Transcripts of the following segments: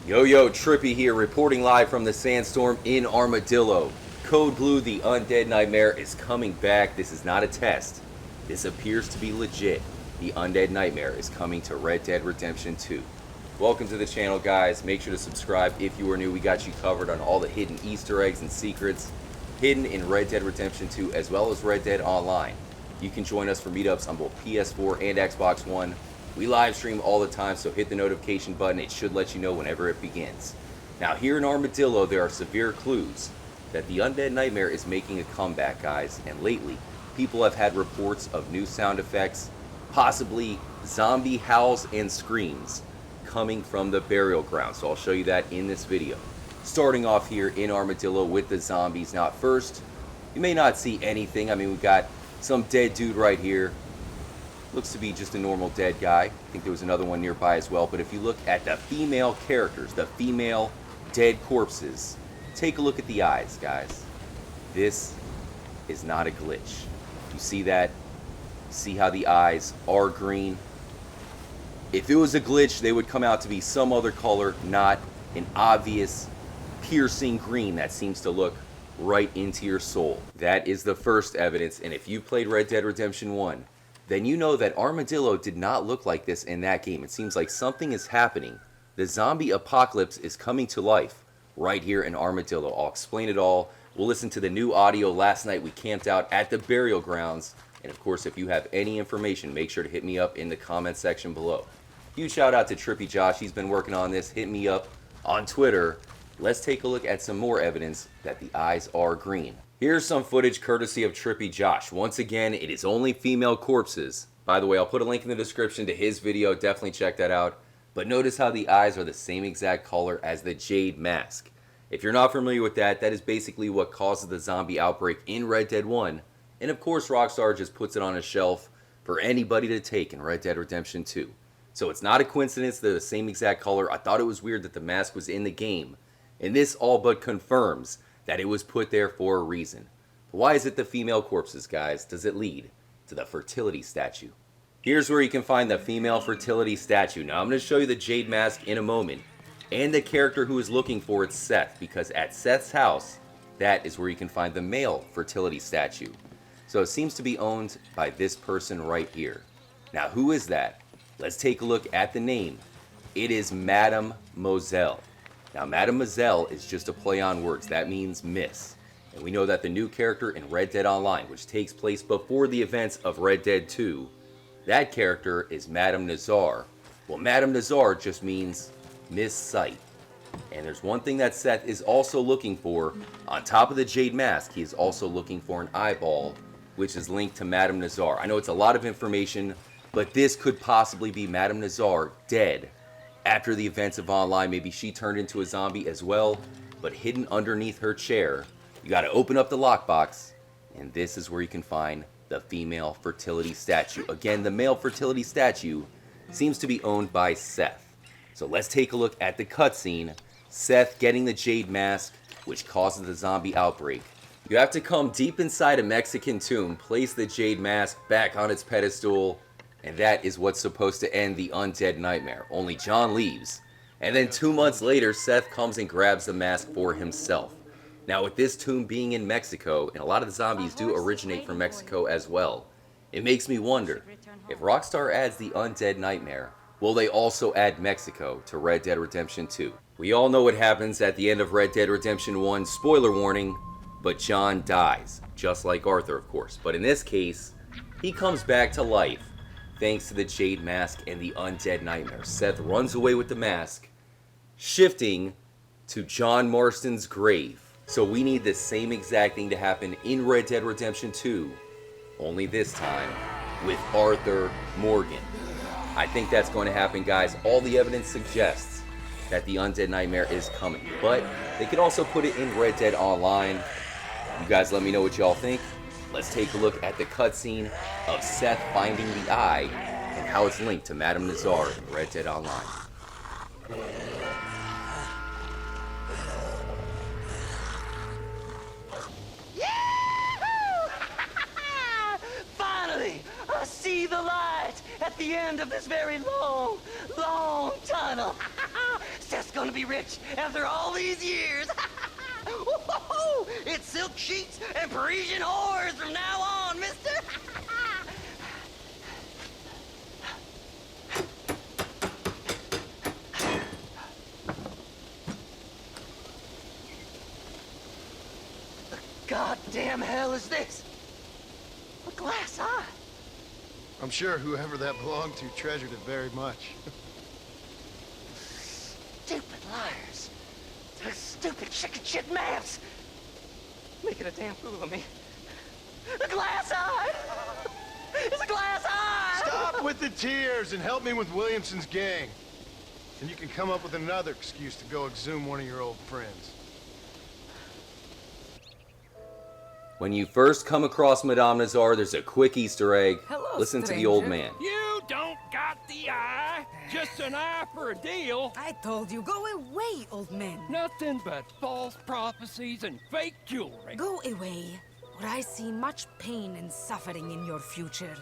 Yo, Trippy here, reporting live from the sandstorm in Armadillo. Code Blue, the Undead Nightmare, is coming back. This is not a test. This appears to be legit. The Undead Nightmare is coming to Red Dead Redemption 2. Welcome to the channel, guys. Make sure to subscribe if you are new. We got you covered on all the hidden Easter eggs and secrets hidden in Red Dead Redemption 2 as well as Red Dead Online. You can join us for meetups on both PS4 and Xbox One. We live stream all the time, so hit the notification button. It should let you know whenever it begins. Now, here in Armadillo, there are severe clues that the Undead Nightmare is making a comeback, guys. And lately, people have had reports of new sound effects, possibly zombie howls and screams coming from the burial ground. So I'll show you that in this video. Starting off here in Armadillo with the zombies. Now, at first, you may not see anything. I mean, we've got some dead dude right here. Looks to be just a normal dead guy. I think there was another one nearby as well. But if you look at the female characters, the female dead corpses, take a look at the eyes, guys. This is not a glitch. You see that? See how the eyes are green? If it was a glitch, they would come out to be some other color, not an obvious piercing green that seems to look right into your soul. That is the first evidence. And if you played Red Dead Redemption 1, then you know that Armadillo did not look like this in that game. It seems like something is happening. The zombie apocalypse is coming to life right here in Armadillo. I'll explain it all. We'll listen to the new audio. Last night we camped out at the burial grounds. And of course, if you have any information, make sure to hit me up in the comment section below. Huge shout out to Trippy Josh. He's been working on this. Hit me up on Twitter. Let's take a look at some more evidence that the eyes are green. Here's some footage courtesy of Trippy Josh. Once again, it is only female corpses. By the way, I'll put a link in the description to his video. Definitely check that out. But notice how the eyes are the same exact color as the Jade Mask. If you're not familiar with that, that is basically what causes the zombie outbreak in Red Dead 1. And of course, Rockstar just puts it on a shelf for anybody to take in Red Dead Redemption 2. So it's not a coincidence they're the same exact color. I thought it was weird that the mask was in the game. And this all but confirms that it was put there for a reason. But why is it the female corpses, guys? Does it lead to the fertility statue? Here's where you can find the female fertility statue. Now, I'm going to show you the Jade Mask in a moment. And the character who is looking for it, Seth. Because at Seth's house, that is where you can find the male fertility statue. So it seems to be owned by this person right here. Now, who is that? Let's take a look at the name. It is Madame Moselle. Now, Mademoiselle is just a play on words. That means miss. And we know that the new character in Red Dead Online, which takes place before the events of Red Dead 2, that character is Madame Nazar. Well, Madame Nazar just means Miss Sight. And there's one thing that Seth is also looking for. On top of the Jade Mask, he is also looking for an eyeball, which is linked to Madame Nazar. I know it's a lot of information, but this could possibly be Madame Nazar dead after the events of Online. Maybe she turned into a zombie as well, but hidden underneath her chair, you got to open up the lockbox, and this is where you can find the female fertility statue. Again, the male fertility statue seems to be owned by Seth. So let's take a look at the cutscene. Seth getting the Jade Mask, which causes the zombie outbreak. You have to come deep inside a Mexican tomb, place the Jade Mask back on its pedestal, and that is what's supposed to end the Undead Nightmare. Only John leaves. And then 2 months later, Seth comes and grabs the mask for himself. Now, with this tomb being in Mexico, and a lot of the zombies do originate from Mexico as well, it makes me wonder, if Rockstar adds the Undead Nightmare, will they also add Mexico to Red Dead Redemption 2? We all know what happens at the end of Red Dead Redemption 1, spoiler warning, but John dies. Just like Arthur, of course. But in this case, he comes back to life, thanks to the Jade Mask and the Undead Nightmare. Seth runs away with the mask, shifting to John Marston's grave. So we need the same exact thing to happen in Red Dead Redemption 2, only this time with Arthur Morgan. I think that's going to happen, guys. All the evidence suggests that the Undead Nightmare is coming, but they could also put it in Red Dead Online. You guys let me know what y'all think. Let's take a look at the cutscene of Seth finding the eye and how it's linked to Madame Nazar in Red Dead Online. Finally, I see the light at the end of this very long tunnel. Seth's gonna be rich after all these years. Woo-hoo-hoo! It's silk sheets and Parisian whores from now on, mister. The goddamn hell is this? A glass eye. I'm sure whoever that belonged to treasured it very much. Stupid liars. Those stupid chicken shit maps. Making a damn fool of me. A glass eye! It's a glass eye! Stop with the tears and help me with Williamson's gang. And you can come up with another excuse to go exhume one of your old friends. When you first come across Madame Nazar, there's a quick Easter egg. Hello, Listen to the stranger. old man. You don't got the eye. Just an eye for a deal. I told you, go away, old man. Nothing but false prophecies and fake jewelry. Go away, or I see much pain and suffering in your future.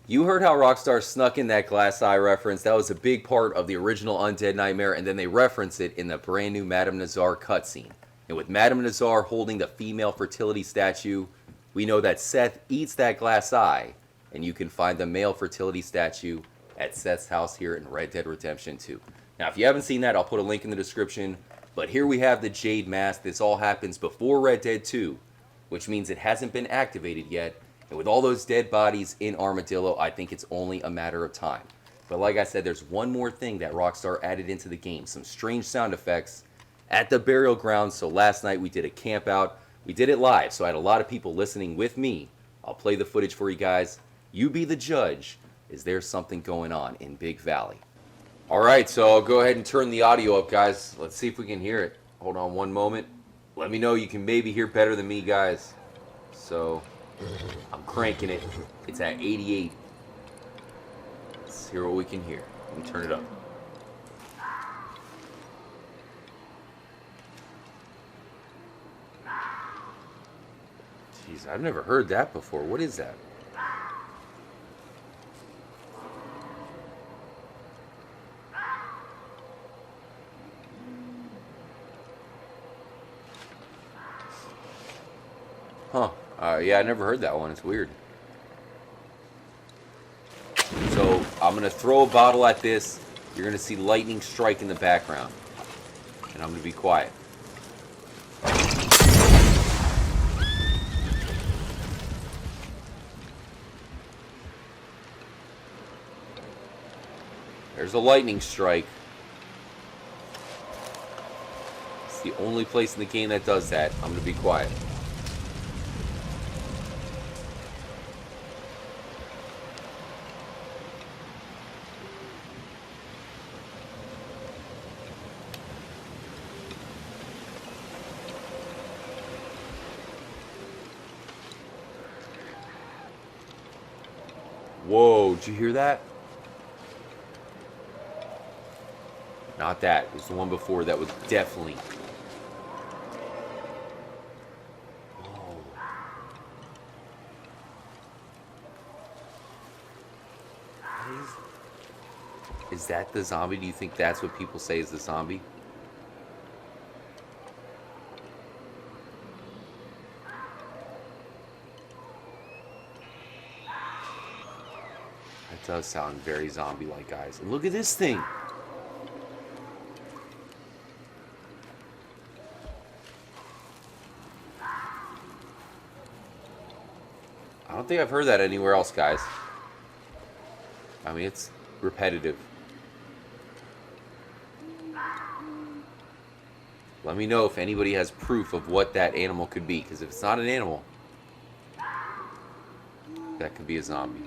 You heard how Rockstar snuck in that glass eye reference. That was a big part of the original Undead Nightmare, and then they reference it in the brand new Madame Nazar cutscene. And with Madame Nazar holding the female fertility statue, we know that Seth eats that glass eye, and you can find the male fertility statue at Seth's house here in Red Dead Redemption 2. Now, if you haven't seen that, I'll put a link in the description. But here we have the Jade Mask. This all happens before Red Dead 2, which means it hasn't been activated yet. And with all those dead bodies in Armadillo, I think it's only a matter of time. But like I said, there's one more thing that Rockstar added into the game. Some strange sound effects at the burial ground. So last night we did a camp out. We did it live, so I had a lot of people listening with me. I'll play the footage for you guys. You be the judge. Is there something going on in Big Valley? Alright, so I'll go ahead and turn the audio up, guys. Let's see if we can hear it. Hold on one moment. Let me know you can maybe hear better than me, guys. So, I'm cranking it. It's at 88. Let's hear what we can hear. Let me turn it up. Jeez, I've never heard that before. What is that? Huh. Yeah, I never heard that one. It's weird. So, I'm going to throw a bottle at this. You're going to see lightning strike in the background. And I'm going to be quiet. There's a lightning strike. It's the only place in the game that does that. I'm going to be quiet. Whoa, did you hear that? Not that. It was the one before that was definitely... Whoa. Is that the zombie? Do you think that's what people say is the zombie? That does sound very zombie-like, guys. And look at this thing! I don't think I've heard that anywhere else, guys. I mean, it's repetitive. Let me know if anybody has proof of what that animal could be, because if it's not an animal, that could be a zombie.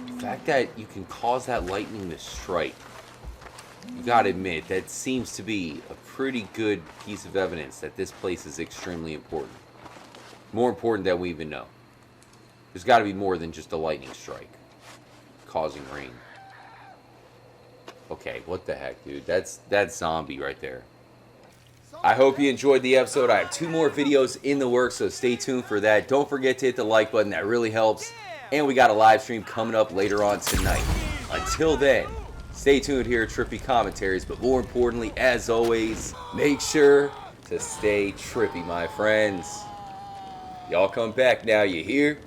The fact that you can cause that lightning to strike, you gotta admit, that seems to be a pretty good piece of evidence that this place is extremely important. More important than we even know. There's gotta be more than just a lightning strike. causing rain. Okay, what the heck, dude? That's zombie right there. I hope you enjoyed the episode. I have 2 more videos in the works, so stay tuned for that. Don't forget to hit the like button. That really helps. And we got a live stream coming up later on tonight. Until then, stay tuned here at Trippy Commentaries. But more importantly, as always, make sure to stay trippy, my friends. Y'all come back now, you hear?